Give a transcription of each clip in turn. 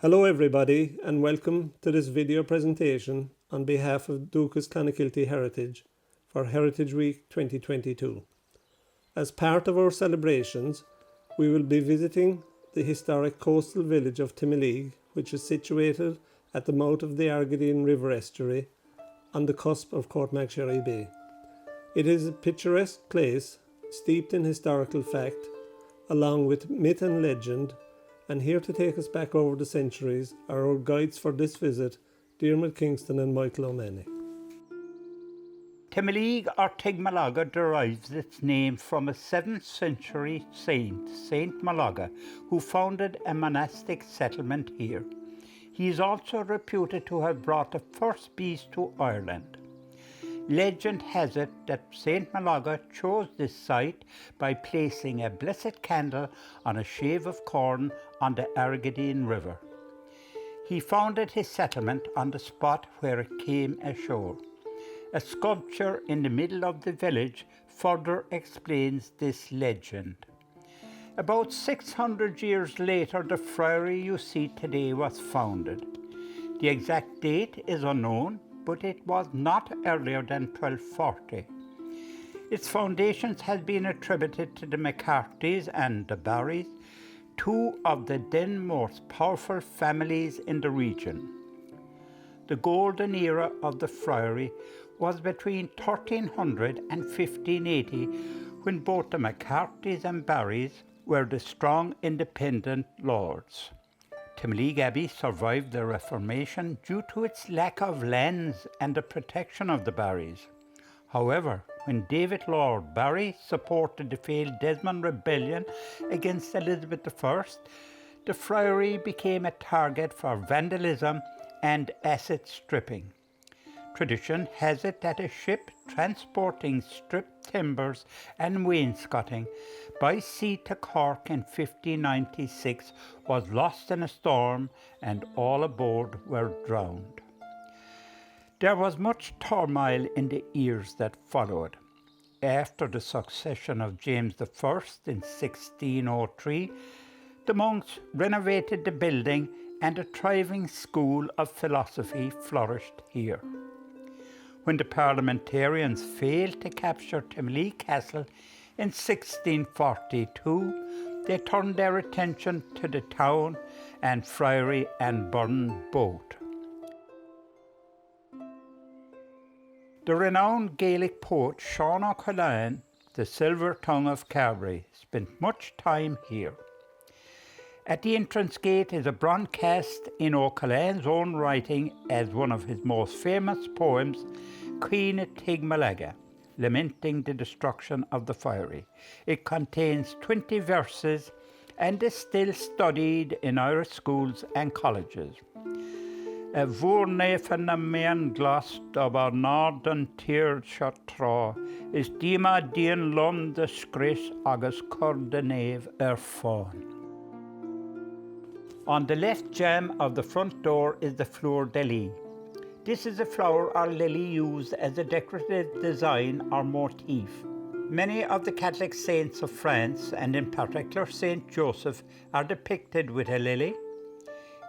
Hello everybody and welcome to this video presentation on behalf of Dúchas Clonakilty Heritage for Heritage Week 2022. As part of our celebrations, we will be visiting the historic coastal village of Timoleague, which is situated at the mouth of the Argadine River estuary on the cusp of Courtmacsherry Bay. It is a picturesque place steeped in historical fact, along with myth and legend, and here to take us back over the centuries are our guides for this visit, Diarmuid Kingston and Michael O'Mahony. Timoleague or Mologa derives its name from a 7th century saint, Saint Mologa, who founded a monastic settlement here. He is also reputed to have brought the first bees to Ireland. Legend has it that Saint Mologa chose this site by placing a blessed candle on a sheaf of corn on the Argadine River. He founded his settlement on the spot where it came ashore. A sculpture in the middle of the village further explains this legend. About 600 years later, the friary you see today was founded. The exact date is unknown, but it was not earlier than 1240. Its foundations have been attributed to the McCartys and the Barrys, two of the then most powerful families in the region. The golden era of the friary was between 1300 and 1580, when both the McCartys and Barrys were the strong independent lords. Timoleague Abbey survived the Reformation due to its lack of lands and the protection of the Barrys. However, when David Lord Barry supported the failed Desmond Rebellion against Elizabeth I, the friary became a target for vandalism and asset stripping. Tradition has it that a ship transporting stripped timbers and wainscoting by sea to Cork in 1596 was lost in a storm and all aboard were drowned. There was much turmoil in the years that followed. After the succession of James I in 1603, the monks renovated the building and a thriving school of philosophy flourished here. When the parliamentarians failed to capture Timoleague Castle in 1642, they turned their attention to the town and friary and burned both. The renowned Gaelic poet Sean O'Callaghan, the Silver Tongue of Carbery, spent much time here. At the entrance gate is a bronze cast in O'Callaghan's own writing as one of his most famous poems, Queen Mologa, lamenting the destruction of the friary. It contains 20 verses and is still studied in Irish schools and colleges. A bhúr na mean glas about northern tier shot tra is dima dien lom de scris agus cor de nave fawn. On the left jamb of the front door is the fleur de lis. This is a flower or lily used as a decorative design or motif. Many of the Catholic saints of France, and in particular Saint Joseph, are depicted with a lily.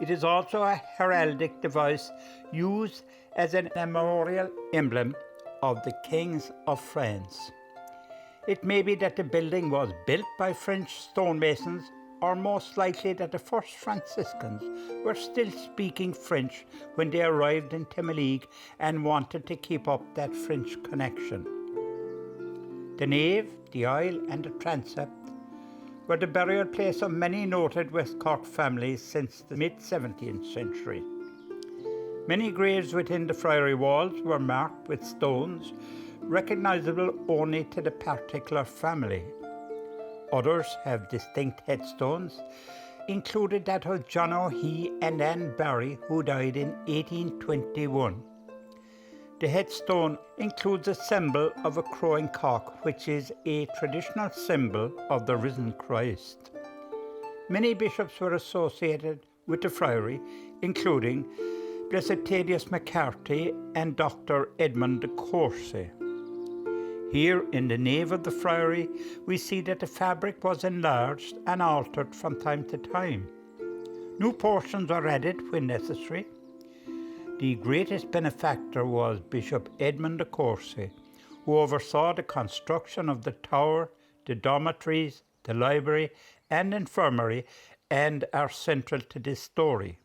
It is also a heraldic device used as an memorial emblem of the kings of France. It may be that the building was built by French stonemasons, or most likely that the first Franciscans were still speaking French when they arrived in Timoleague and wanted to keep up that French connection. The nave, the aisle and the transept were the burial place of many noted West Cork families since the mid-17th century. Many graves within the friary walls were marked with stones recognisable only to the particular family. Others have distinct headstones, included that of John O'Hee and Anne Barry, who died in 1821. The headstone includes a symbol of a crowing cock, which is a traditional symbol of the risen Christ. Many bishops were associated with the friary, including Blessed Thaddeus McCarthy and Dr. Edmund de Courcy. Here in the nave of the friary, we see that the fabric was enlarged and altered from time to time. New portions are added when necessary. The greatest benefactor was Bishop Edmund de Courcy, who oversaw the construction of the tower, the dormitories, the library and infirmary, and are central to this story.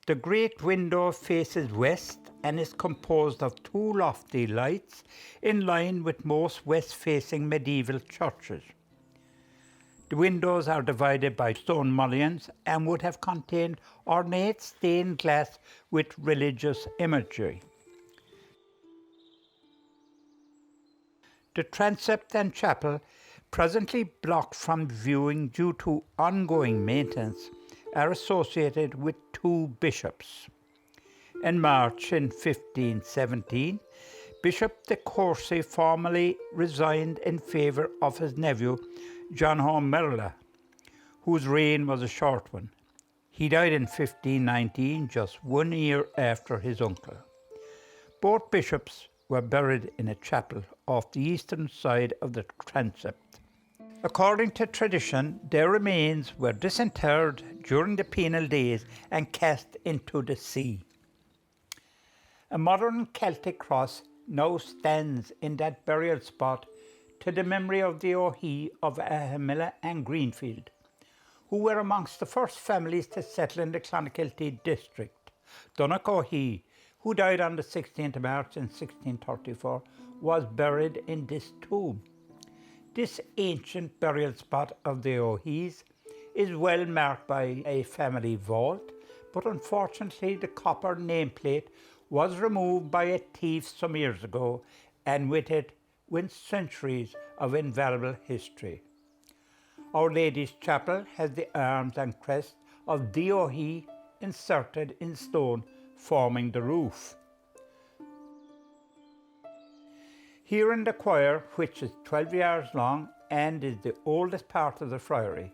The great window faces west and is composed of two lofty lights in line with most west-facing medieval churches. The windows are divided by stone mullions and would have contained ornate stained glass with religious imagery. The transept and chapel, presently blocked from viewing due to ongoing maintenance, are associated with two bishops. In March in 1517, Bishop de Courcy formally resigned in favour of his nephew, John Mologa, whose reign was a short one. He died in 1519, just 1 year after his uncle. Both bishops were buried in a chapel off the eastern side of the transept. According to tradition, their remains were disinterred during the penal days and cast into the sea. A modern Celtic cross now stands in that burial spot to the memory of the O'Hee of Ahamilla and Greenfield, who were amongst the first families to settle in the Clonakilty district. Donal O'Driscoll, who died on the 16th of March in 1634, was buried in this tomb. This ancient burial spot of the O'Hees is well marked by a family vault, but unfortunately the copper nameplate was removed by a thief some years ago, and with it went centuries of invaluable history. Our Lady's Chapel has the arms and crest of the O'Hee inserted in stone, forming the roof. Here in the choir, which is 12 yards long and is the oldest part of the friary,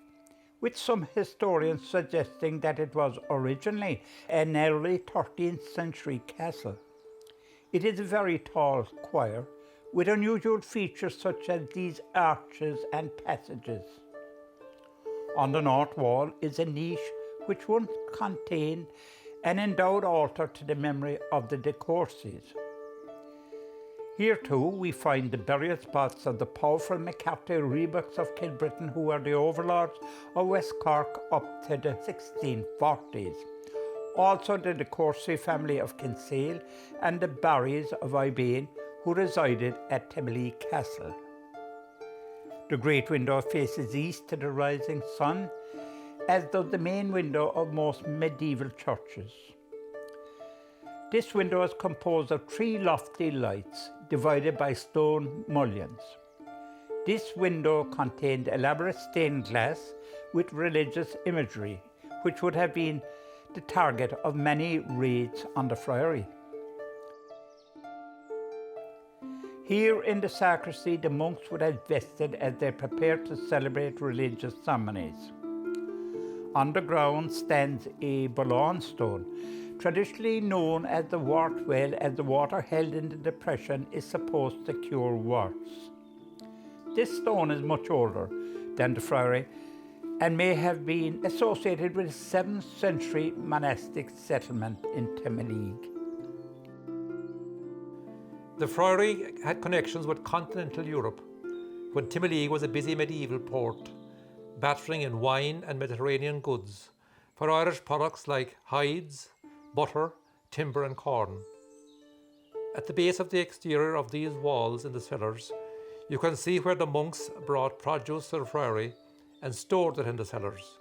with some historians suggesting that it was originally an early 13th century castle. It is a very tall choir with unusual features such as these arches and passages. On the north wall is a niche which once contained an endowed altar to the memory of the de Courcys. Here too we find the burial spots of the powerful MacCarthy Rebucks of Kilbrittain, who were the overlords of West Cork up to the 1640s. Also the de Courcy family of Kinsale and the Barrys of Ibane, who resided at Timoleague Castle. The great window faces east to the rising sun, as does the main window of most medieval churches. This window is composed of three lofty lights divided by stone mullions. This window contained elaborate stained glass with religious imagery, which would have been the target of many raids on the friary. Here in the sacristy, the monks would have vested as they prepared to celebrate religious ceremonies. On the ground stands a Bologna stone, traditionally known as the wart well, as the water held in the depression is supposed to cure warts. This stone is much older than the friary and may have been associated with a 7th century monastic settlement in Timoleague. The friary had connections with continental Europe when Timoleague was a busy medieval port, battering in wine and Mediterranean goods for Irish products like hides, butter, timber and corn. At the base of the exterior of these walls in the cellars, you can see where the monks brought produce to the friary and stored it in the cellars.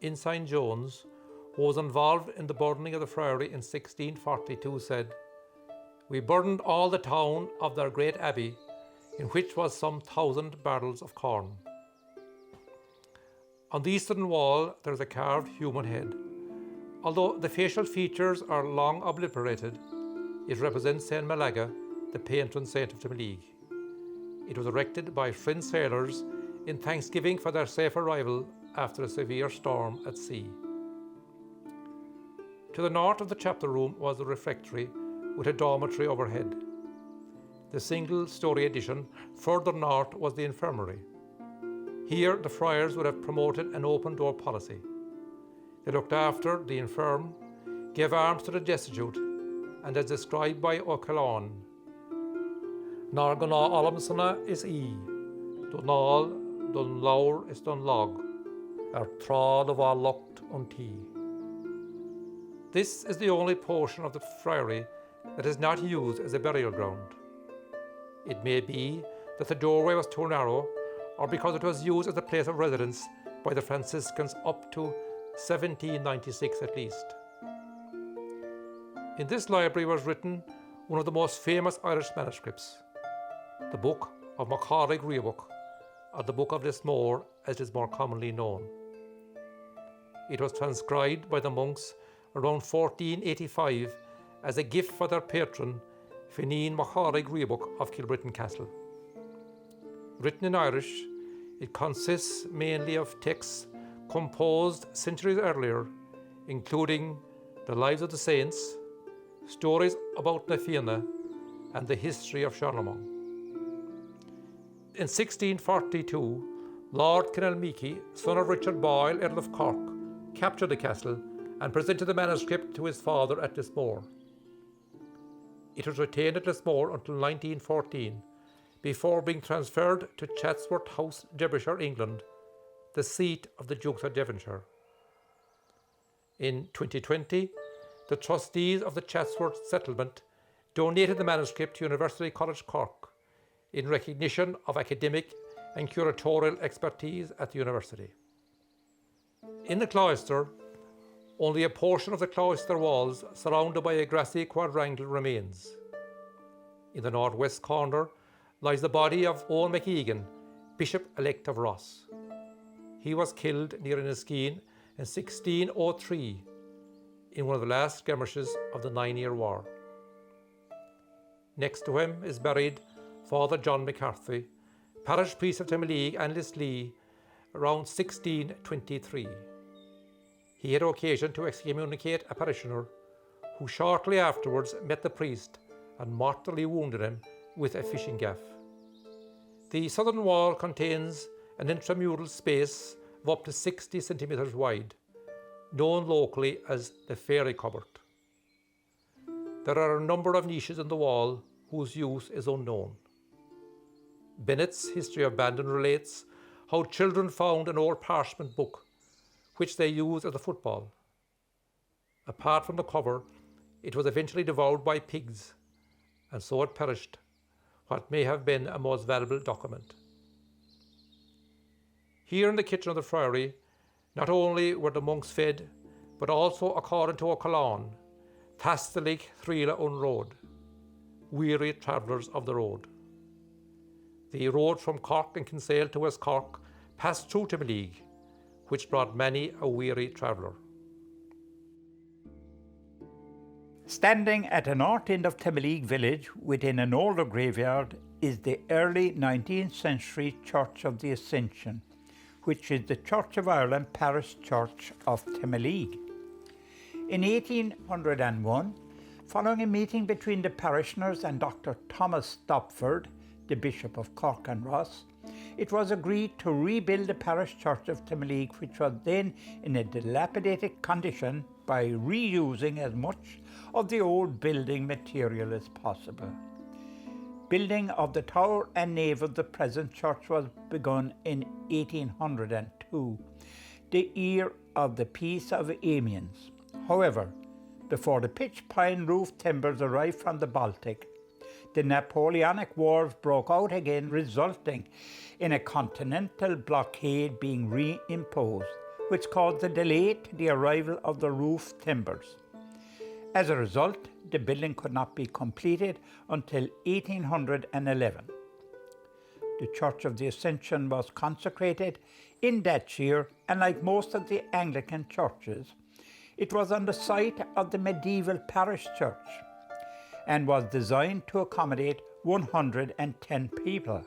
Ensign Jones, who was involved in the burning of the friary in 1642, said, "We burned all the town of their great abbey, in which was some 1,000 barrels of corn." On the eastern wall there is a carved human head. Although the facial features are long obliterated, it represents Saint Mologa, the patron saint of Timoleague. It was erected by Feen sailors in thanksgiving for their safe arrival after a severe storm at sea. To the north of the chapter room was the refectory with a dormitory overhead. The single-storey addition further north was the infirmary. Here the friars would have promoted an open-door policy. They looked after the infirm, gave arms to the destitute, and as described by O'Callaghan, Nar gná alamsana is Donal dun laur is dun log, trad of all locht untí. This is the only portion of the friary that is not used as a burial ground. It may be that the doorway was too narrow, or because it was used as a place of residence by the Franciscans up to 1796 at least. In this library was written one of the most famous Irish manuscripts, the Book of Mologa, or the Book of Lismore as it is more commonly known. It was transcribed by the monks around 1485 as a gift for their patron, Feen of Kilbrittain Castle. Written in Irish, it consists mainly of texts composed centuries earlier, including the lives of the saints, stories about Na Fianna, and the history of Charlemagne. In 1642, Lord Kinalmeaky, son of Richard Boyle, Earl of Cork, captured the castle and presented the manuscript to his father at Lismore. It was retained at Lismore until 1914, before being transferred to Chatsworth House, Derbyshire, England, the seat of the Dukes of Devonshire. In 2020, the trustees of the Chatsworth settlement donated the manuscript to University College Cork in recognition of academic and curatorial expertise at the university. In the cloister, only a portion of the cloister walls surrounded by a grassy quadrangle remains. In the northwest corner lies the body of Owen McEgan, Bishop-elect of Ross. He was killed near Enniskeane in 1603 in one of the last skirmishes of the 9-Year War. Next to him is buried Father John McCarthy, parish priest of Timoleague and Lislee, around 1623. He had occasion to excommunicate a parishioner who shortly afterwards met the priest and mortally wounded him with a fishing gaff. The southern wall contains an intramural space of up to 60 centimetres wide, known locally as the Fairy Cupboard. There are a number of niches in the wall whose use is unknown. Bennett's History of Bandon relates how children found an old parchment book which they used as a football. Apart from the cover, it was eventually devoured by pigs, and so it perished, what may have been a most valuable document. Here in the kitchen of the friary, not only were the monks fed, but also, according to O'Callaghan, Tastalig Thrila on road, weary travellers of the road. The road from Cork and Kinsale to West Cork passed through Timoleague, which brought many a weary traveller. Standing at the north end of Timoleague village within an older graveyard is the early 19th century Church of the Ascension, which is the Church of Ireland parish church of Timoleague. In 1801, following a meeting between the parishioners and Dr. Thomas Stopford, the Bishop of Cork and Ross, it was agreed to rebuild the parish church of Timoleague, which was then in a dilapidated condition, by reusing as much of the old building material as possible. Building of the tower and nave of the present church was begun in 1802, the year of the Peace of Amiens. However, before the pitch pine roof timbers arrived from the Baltic, the Napoleonic Wars broke out again, resulting in a continental blockade being reimposed, which caused a delay to the arrival of the roof timbers. As a result, the building could not be completed until 1811. The Church of the Ascension was consecrated in that year, and like most of the Anglican churches, it was on the site of the medieval parish church and was designed to accommodate 110 people.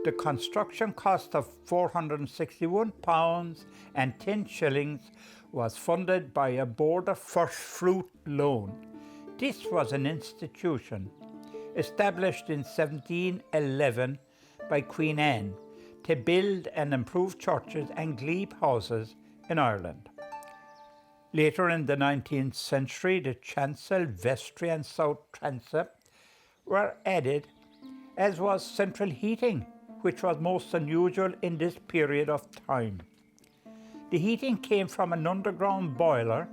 The construction cost of £461 and 10 shillings was funded by a Border First Fruit loan. This was an institution established in 1711 by Queen Anne to build and improve churches and glebe houses in Ireland. Later in the 19th century, the chancel, vestry and south transept were added, as was central heating, which was most unusual in this period of time. The heating came from an underground boiler,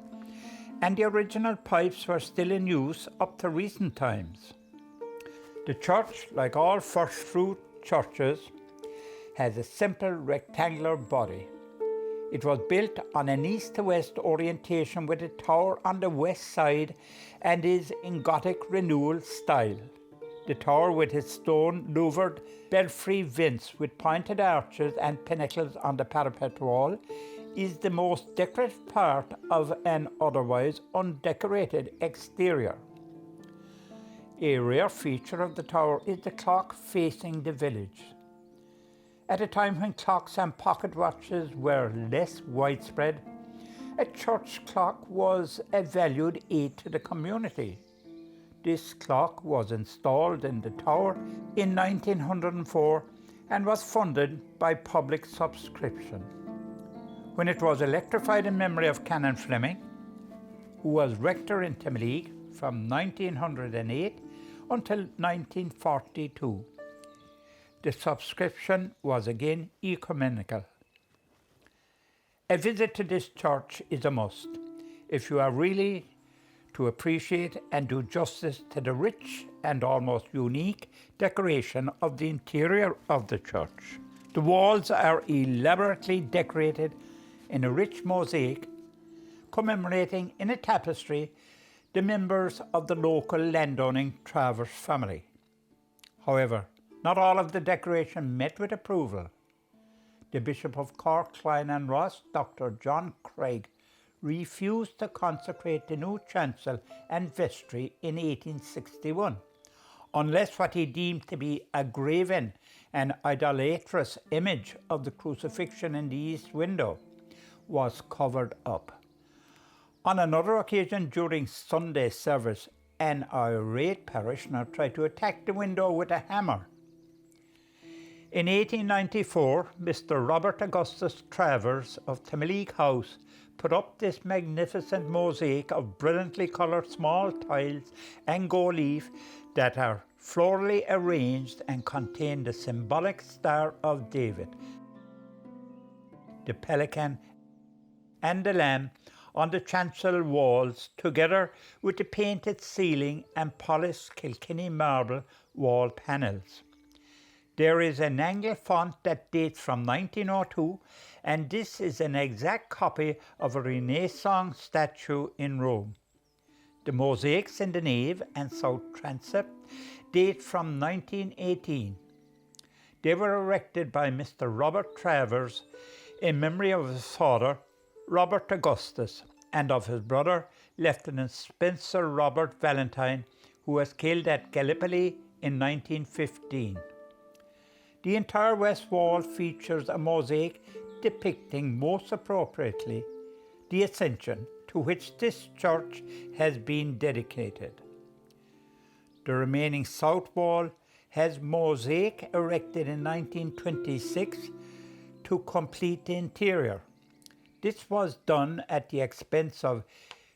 and the original pipes were still in use up to recent times. The church, like all first fruit churches, has a simple rectangular body. It was built on an east to west orientation with a tower on the west side and is in Gothic renewal style. The tower with its stone louvered belfry vents with pointed arches and pinnacles on the parapet wall is the most decorative part of an otherwise undecorated exterior. A rare feature of the tower is the clock facing the village. At a time when clocks and pocket watches were less widespread, a church clock was a valued aid to the community. This clock was installed in the tower in 1904 and was funded by public subscription. When it was electrified in memory of Canon Fleming, who was rector in Timoleague from 1908 until 1942. The subscription was again ecumenical. A visit to this church is a must if you are really to appreciate and do justice to the rich and almost unique decoration of the interior of the church. The walls are elaborately decorated in a rich mosaic commemorating in a tapestry the members of the local landowning Travers family. However, not all of the decoration met with approval. The Bishop of Cork, Clyne and Ross, Dr. John Craig, refused to consecrate the new chancel and vestry in 1861, unless what he deemed to be a graven and idolatrous image of the crucifixion in the east window was covered up. On another occasion during Sunday service, an irate parishioner tried to attack the window with a hammer. In 1894, Mr. Robert Augustus Travers of Timoleague House put up this magnificent mosaic of brilliantly coloured small tiles and gold leaf that are florally arranged and contain the symbolic Star of David, the pelican and the lamb on the chancel walls, together with the painted ceiling and polished Kilkenny marble wall panels. There is an angle font that dates from 1902, and this is an exact copy of a Renaissance statue in Rome. The mosaics in the nave and south transept date from 1918. They were erected by Mr. Robert Travers in memory of his father, Robert Augustus, and of his brother, Lieutenant Spencer Robert Valentine, who was killed at Gallipoli in 1915. The entire west wall features a mosaic depicting most appropriately the Ascension, to which this church has been dedicated. The remaining south wall has mosaic erected in 1926 to complete the interior. This was done at the expense of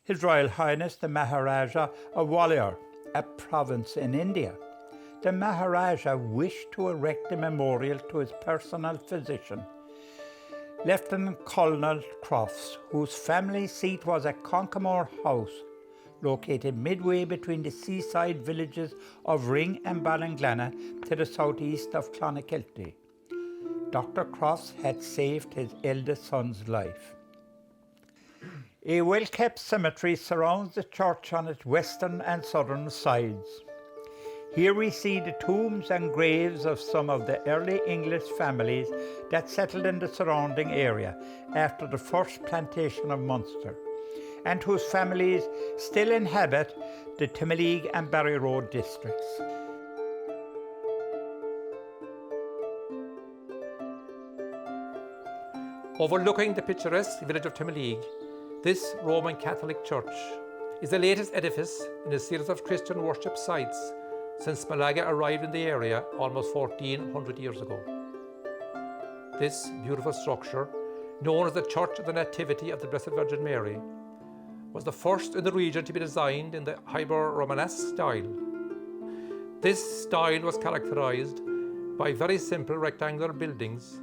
His Royal Highness the Maharaja of Gwalior, a province in India. The Maharaja wished to erect a memorial to his personal physician, Lieutenant Colonel Crofts, whose family seat was at Concomoor House, located midway between the seaside villages of Ring and Ballinglana to the southeast of Clonakilty. Dr. Crofts had saved his eldest son's life. A well-kept cemetery surrounds the church on its western and southern sides. Here we see the tombs and graves of some of the early English families that settled in the surrounding area after the first plantation of Munster, and whose families still inhabit the Timoleague and Barry Road districts. Overlooking the picturesque village of Timoleague, this Roman Catholic church is the latest edifice in a series of Christian worship sites since Mologa arrived in the area almost 1400 years ago. This beautiful structure, known as the Church of the Nativity of the Blessed Virgin Mary, was the first in the region to be designed in the Hyper-Romanesque style. This style was characterized by very simple rectangular buildings,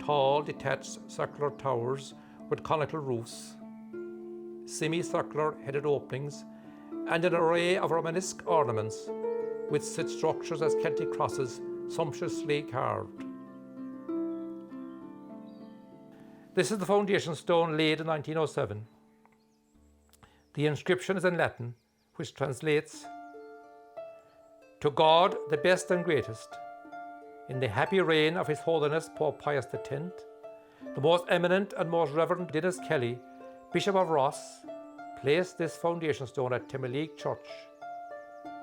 tall detached circular towers with conical roofs, semicircular headed openings, and an array of Romanesque ornaments with such structures as Celtic crosses sumptuously carved. This is the foundation stone laid in 1907. The inscription is in Latin, which translates, "To God, the best and greatest, in the happy reign of His Holiness Pope Pius X, the most eminent and most reverend Diarmuid Kelly, Bishop of Ross, placed this foundation stone at Timoleague Church,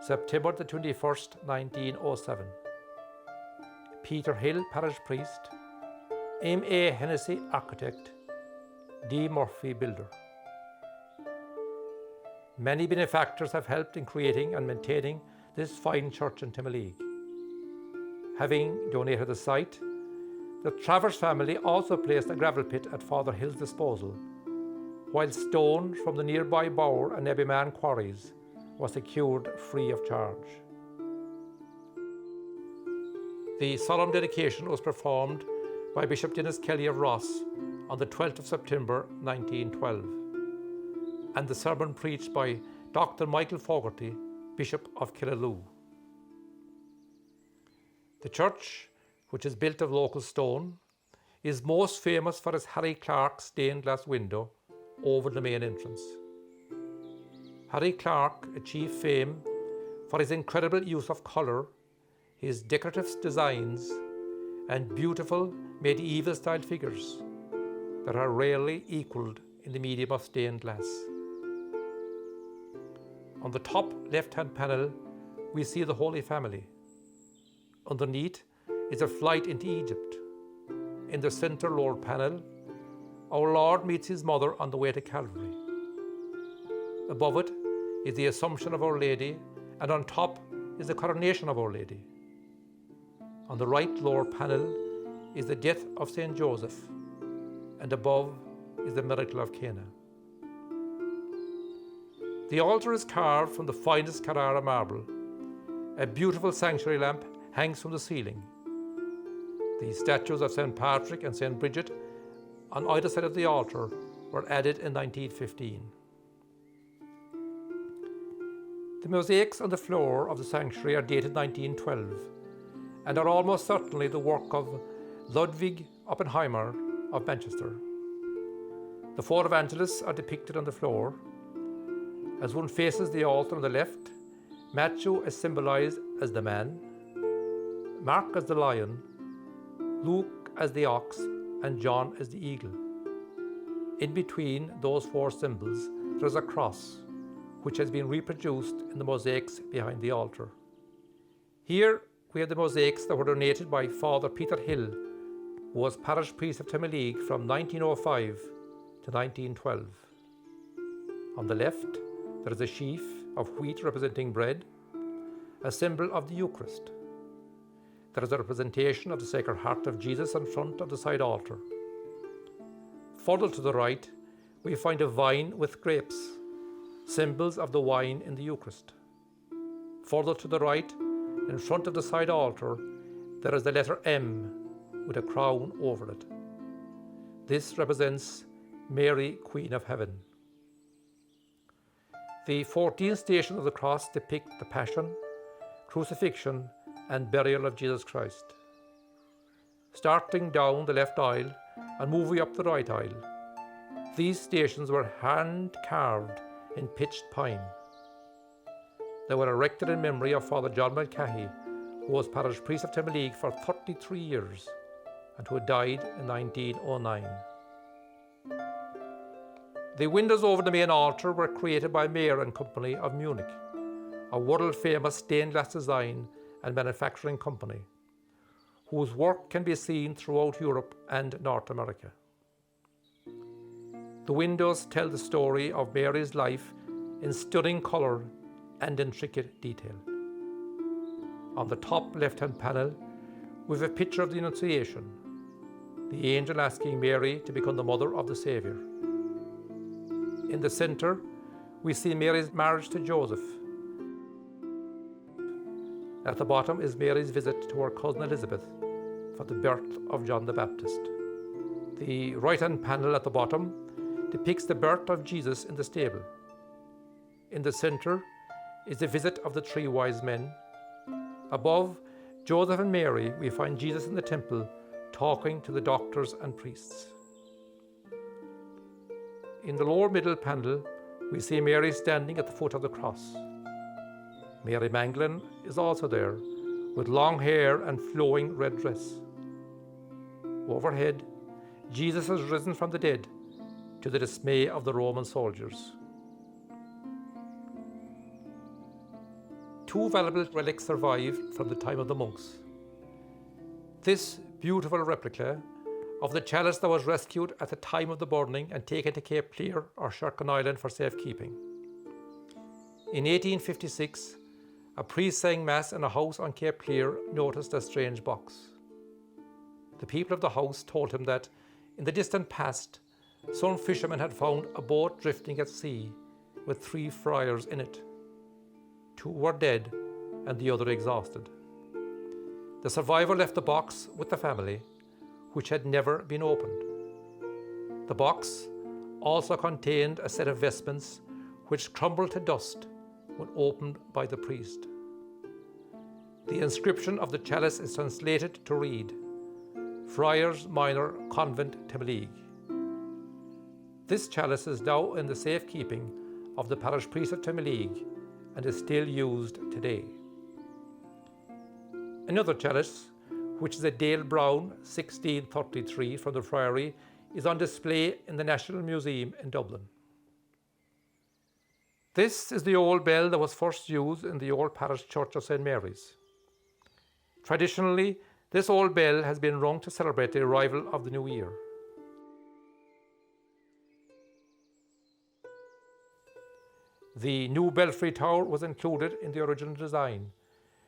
September the 21st, 1907. Peter Hill, parish priest, M.A. Hennessy, architect, D. Murphy, builder. Many benefactors have helped in creating and maintaining this fine church in Timoleague. Having donated the site, the Travers family also placed a gravel pit at Father Hill's disposal, while stone from the nearby Bower and Abbeyman quarries was secured free of charge. The solemn dedication was performed by Bishop Diarmuid Kelly of Ross on the 12th of September 1912, and the sermon preached by Dr. Michael Fogarty, Bishop of Killaloe. The church, which is built of local stone, is most famous for its Harry Clark stained glass window over the main entrance. Harry Clark achieved fame for his incredible use of colour, his decorative designs, and beautiful medieval style figures that are rarely equalled in the medium of stained glass. On the top left-hand panel, we see the Holy Family. Underneath is a flight into Egypt. In the centre lower panel, our Lord meets his mother on the way to Calvary. Above it is the Assumption of Our Lady, and on top is the Coronation of Our Lady. On the right lower panel is the death of St. Joseph, and above is the miracle of Cana. The altar is carved from the finest Carrara marble. A beautiful sanctuary lamp hangs from the ceiling. The statues of St. Patrick and St. Bridget on either side of the altar were added in 1915. The mosaics on the floor of the sanctuary are dated 1912 and are almost certainly the work of Ludwig Oppenheimer of Manchester. The four evangelists are depicted on the floor. As one faces the altar on the left, Matthew is symbolized as the man, Mark as the lion, Luke as the ox, and John as the eagle. In between those four symbols, there is a cross, which has been reproduced in the mosaics behind the altar. Here we have the mosaics that were donated by Father Peter Hill, who was parish priest of Timoleague from 1905 to 1912. On the left, there is a sheaf of wheat representing bread, a symbol of the Eucharist. There is a representation of the Sacred Heart of Jesus in front of the side altar. Further to the right, we find a vine with grapes, symbols of the wine in the Eucharist. Further to the right, in front of the side altar, there is the letter M with a crown over it. This represents Mary, Queen of Heaven. The 14 stations of the cross depict the Passion, Crucifixion, and Burial of Jesus Christ. Starting down the left aisle and moving up the right aisle, these stations were hand-carved in pitched pine. They were erected in memory of Father John Mulcahy, who was parish priest of Timoleague for 33 years and who died in 1909. The windows over the main altar were created by Mayer and Company of Munich, a world-famous stained glass design and manufacturing company, whose work can be seen throughout Europe and North America. The windows tell the story of Mary's life in stunning colour and intricate detail. On the top left-hand panel, we have a picture of the Annunciation, the angel asking Mary to become the mother of the Saviour. In the centre, we see Mary's marriage to Joseph. At the bottom is Mary's visit to her cousin Elizabeth for the birth of John the Baptist. The right-hand panel at the bottom depicts the birth of Jesus in the stable. In the centre is the visit of the three wise men. Above Joseph and Mary, we find Jesus in the temple talking to the doctors and priests. In the lower middle panel, we see Mary standing at the foot of the cross. Mary Magdalene is also there, with long hair and flowing red dress. Overhead, Jesus has risen from the dead, to the dismay of the Roman soldiers. Two valuable relics survive from the time of the monks. This beautiful replica of the chalice that was rescued at the time of the burning and taken to Cape Clear or Sherkin Island for safekeeping. In 1856, a priest sang mass in a house on Cape Clear noticed a strange box. The people of the house told him that in the distant past, some fishermen had found a boat drifting at sea with 3 friars in it. 2 were dead and the other exhausted. The survivor left the box with the family, which had never been opened. The box also contained a set of vestments which crumbled to dust when opened by the priest. The inscription of the chalice is translated to read, Friars Minor Convent Timoleague. This chalice is now in the safekeeping of the parish priest of Timoleague and is still used today. Another chalice, which is a Dale Brown 1633 from the Friary, is on display in the National Museum in Dublin. This is the old bell that was first used in the old parish church of St. Mary's. Traditionally, this old bell has been rung to celebrate the arrival of the new year. The new belfry tower was included in the original design,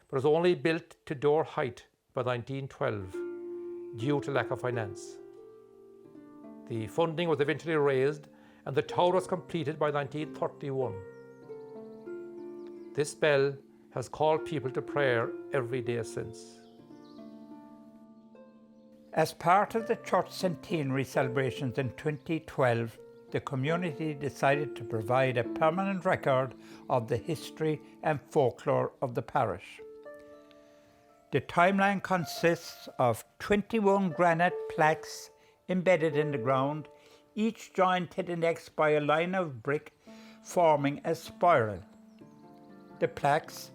but was only built to door height by 1912 due to lack of finance. The funding was eventually raised and the tower was completed by 1931. This bell has called people to prayer every day since. As part of the church centenary celebrations in 2012, the community decided to provide a permanent record of the history and folklore of the parish. The timeline consists of 21 granite plaques embedded in the ground, each joined to the next by a line of brick forming a spiral. The plaques,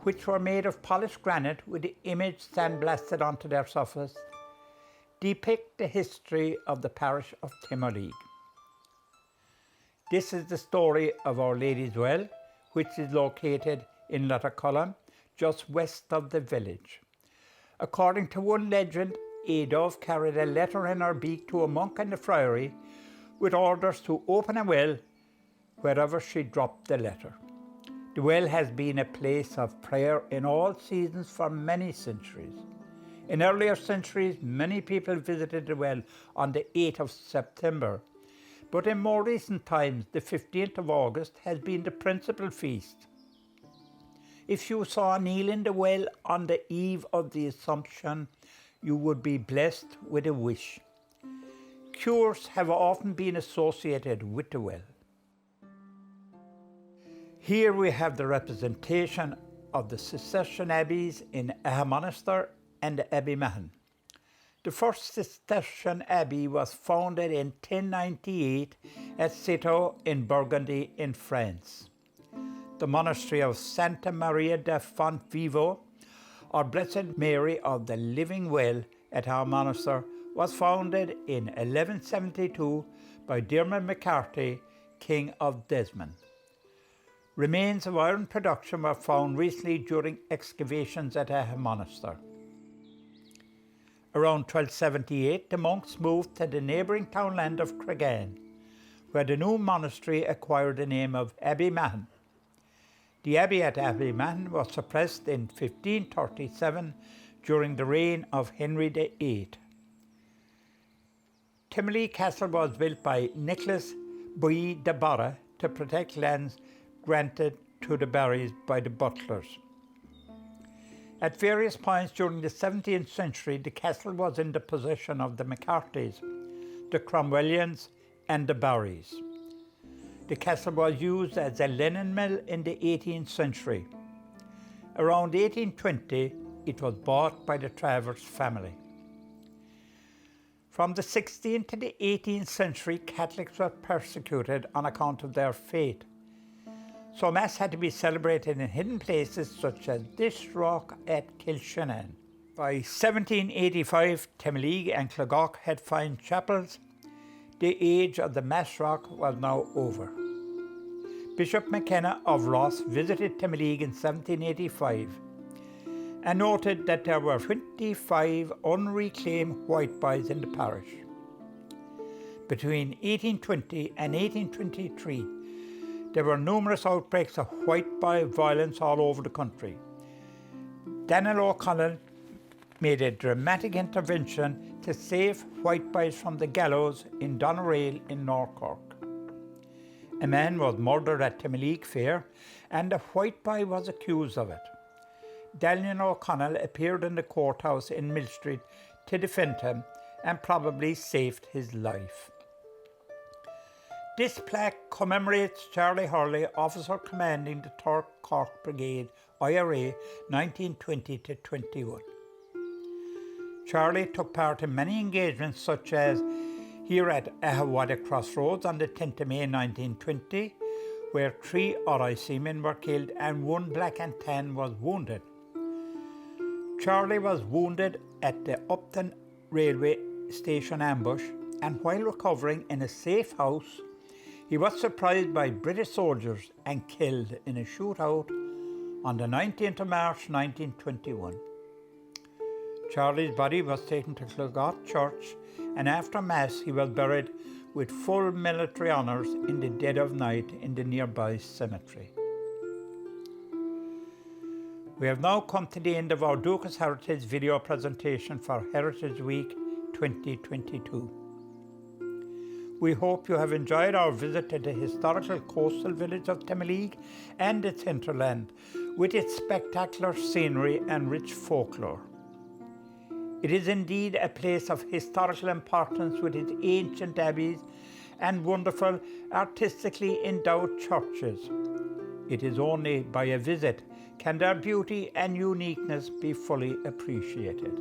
which were made of polished granite with the image sandblasted onto their surface, depict the history of the parish of Timoleague. This is the story of Our Lady's Well, which is located in Lettercullen, just west of the village. According to one legend, a dove carried a letter in her beak to a monk in the friary with orders to open a well wherever she dropped the letter. The well has been a place of prayer in all seasons for many centuries. In earlier centuries, many people visited the well on the 8th of September, but in more recent times, the 15th of August has been the principal feast. If you saw Neil in the well on the eve of the Assumption, you would be blessed with a wish. Cures have often been associated with the well. Here we have the representation of the Cistercian abbeys in Ahmonaster and Abbeymahan. The first Cistercian abbey was founded in 1098 at Citeaux in Burgundy in France. The monastery of Santa Maria de Fontvivo, or Blessed Mary of the Living Well at Ahmonaster, was founded in 1172 by Diarmuid McCarthy, King of Desmond. Remains of iron production were found recently during excavations at Ahmonaster. Around 1278, the monks moved to the neighbouring townland of Cregane, where the new monastery acquired the name of Abbeymahan. The abbey at Abbeymahan was suppressed in 1537 during the reign of Henry VIII. Timoleague Castle was built by Nicholas by the Borough to protect lands granted to the Barrys by the Butlers. At various points during the 17th century, the castle was in the possession of the McCarthys, the Cromwellians and the Barrys. The castle was used as a linen mill in the 18th century. Around 1820, it was bought by the Travers family. From the 16th to the 18th century, Catholics were persecuted on account of their faith. So Mass had to be celebrated in hidden places such as this rock at Kilshannon. By 1785, Timoleague and Clonakilty had fine chapels. The age of the Mass rock was now over. Bishop McKenna of Ross visited Timoleague in 1785 and noted that there were 25 unreclaimed whiteboys in the parish. Between 1820 and 1823, there were numerous outbreaks of whiteboy violence all over the country. Donal O'Driscoll made a dramatic intervention to save whiteboys from the gallows in Doneraile in North Cork. A man was murdered at Timoleague Fair and a whiteboy was accused of it. Donal O'Driscoll appeared in the courthouse in Mill Street to defend him and probably saved his life. This plaque commemorates Charlie Hurley, officer commanding the 3rd Cork Brigade, IRA, 1920-21. Charlie took part in many engagements such as here at Ahawada Crossroads on the 10th of May 1920, where 3 RIC men were killed and 1 Black and Tan was wounded. Charlie was wounded at the Upton railway station ambush, and while recovering in a safe house, he was surprised by British soldiers and killed in a shootout on the 19th of March 1921. Charlie's body was taken to Clonakilty Church, and after Mass he was buried with full military honours in the dead of night in the nearby cemetery. We have now come to the end of our Dúchas Heritage video presentation for Heritage Week 2022. We hope you have enjoyed our visit to the historical coastal village of Timoleague and its hinterland, with its spectacular scenery and rich folklore. It is indeed a place of historical importance with its ancient abbeys and wonderful artistically endowed churches. It is only by a visit can their beauty and uniqueness be fully appreciated.